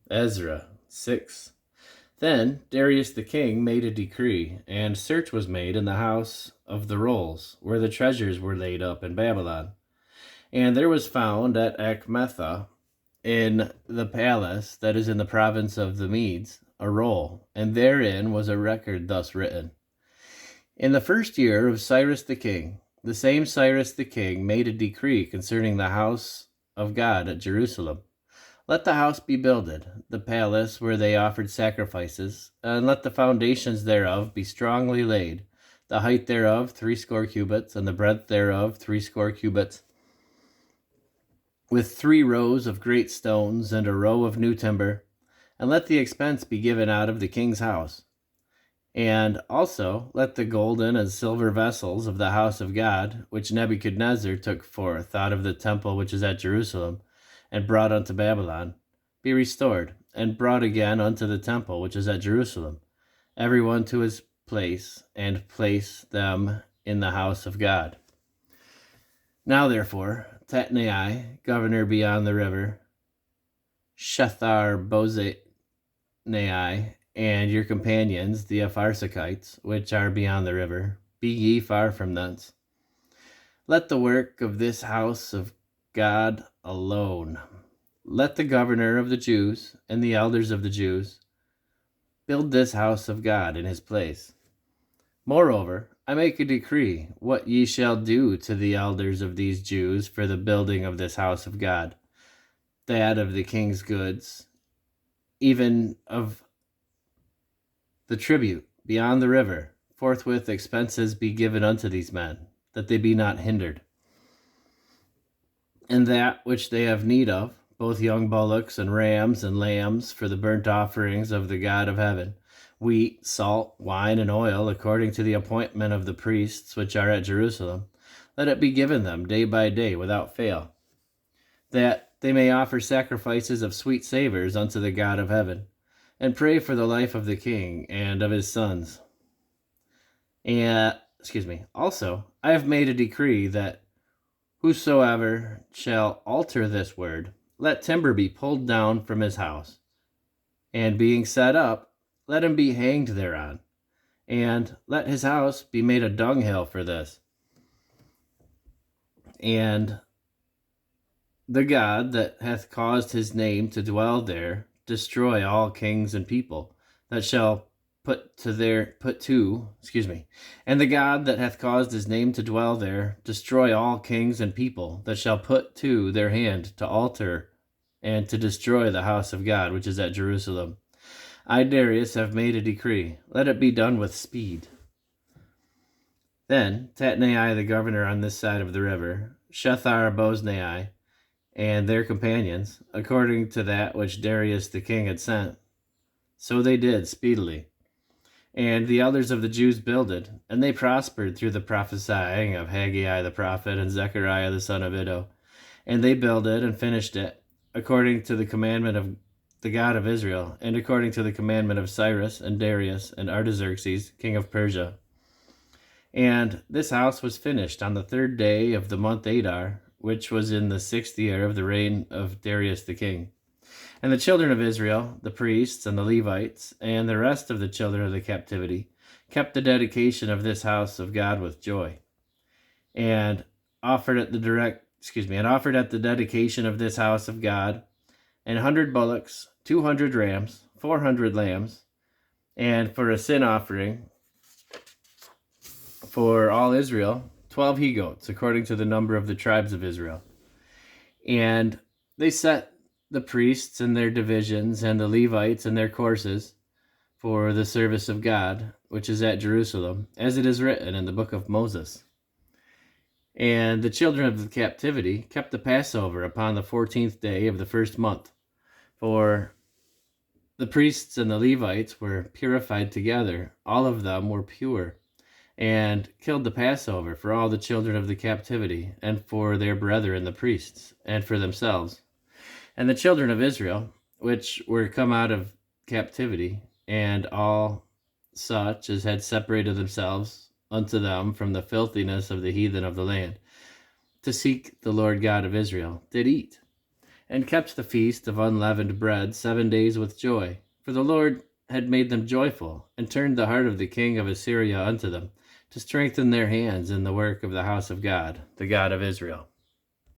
Ezra 6. Then Darius the king made a decree, and search was made in the house of the rolls, where the treasures were laid up in Babylon. And there was found at Echmetha, in the palace that is in the province of the Medes, a roll, and therein was a record thus written. In the first year of Cyrus the king, the same Cyrus the king made a decree concerning the house of God at Jerusalem. Let the house be builded, the palace where they offered sacrifices, and let the foundations thereof be strongly laid, the height thereof 60 cubits, and the breadth thereof 60 cubits, with 3 rows of great stones, and a row of new timber, and let the expense be given out of the king's house. And also let the golden and silver vessels of the house of God, which Nebuchadnezzar took forth out of the temple which is at Jerusalem, and brought unto Babylon, be restored, and brought again unto the temple which is at Jerusalem, every one to his place, and place them in the house of God. Now therefore, Tatnai, governor beyond the river, Shethar-bozenai, and your companions, the Apharsachites, which are beyond the river, be ye far from thence. Let the work of this house of God alone. Let the governor of the Jews and the elders of the Jews build this house of God in his place. Moreover, I make a decree what ye shall do to the elders of these Jews for the building of this house of God, that of the king's goods, even of the tribute beyond the river, forthwith expenses be given unto these men, that they be not hindered. And that which they have need of, both young bullocks and rams and lambs for the burnt offerings of the God of heaven, wheat, salt, wine, and oil, according to the appointment of the priests which are at Jerusalem, let it be given them day by day without fail, that they may offer sacrifices of sweet savors unto the God of heaven, and pray for the life of the king and of his sons. Also, I have made a decree that whosoever shall alter this word, let timber be pulled down from his house, and being set up, let him be hanged thereon, and let his house be made a dunghill for this. And the God that hath caused his name to dwell there destroy all kings and people that shall and the God that hath caused his name to dwell there destroy all kings and people that shall put to their hand to alter and to destroy the house of God which is at Jerusalem. I, Darius, have made a decree. Let it be done with speed. Then Tatnai the governor on this side of the river, Shethar-bozenai, and their companions, according to that which Darius the king had sent, so they did speedily. And the elders of the Jews builded, and they prospered through the prophesying of Haggai the prophet and Zechariah the son of Iddo. And they builded and finished it, according to the commandment of the God of Israel, and according to the commandment of Cyrus and Darius and Artaxerxes, king of Persia. And this house was finished on the 3rd day of the month Adar, which was in the 6th year of the reign of Darius the king. And the children of Israel, the priests and the Levites, and the rest of the children of the captivity, kept the dedication of this house of God with joy, and offered at the dedication of this house of God 100 bullocks, 200 rams, 400 lambs, and for a sin offering for all Israel, 12 he-goats, according to the number of the tribes of Israel. And they set the priests and their divisions, and the Levites and their courses, for the service of God, which is at Jerusalem, as it is written in the book of Moses. And the children of the captivity kept the Passover upon the 14th day of the 1st month, for the priests and the Levites were purified together, all of them were pure, and killed the Passover for all the children of the captivity, and for their brethren the priests, and for themselves. And the children of Israel, which were come out of captivity, and all such as had separated themselves unto them from the filthiness of the heathen of the land, to seek the Lord God of Israel, did eat. and kept the feast of unleavened bread 7 days with joy. For the Lord had made them joyful, and turned the heart of the king of Assyria unto them, to strengthen their hands in the work of the house of God, the God of Israel.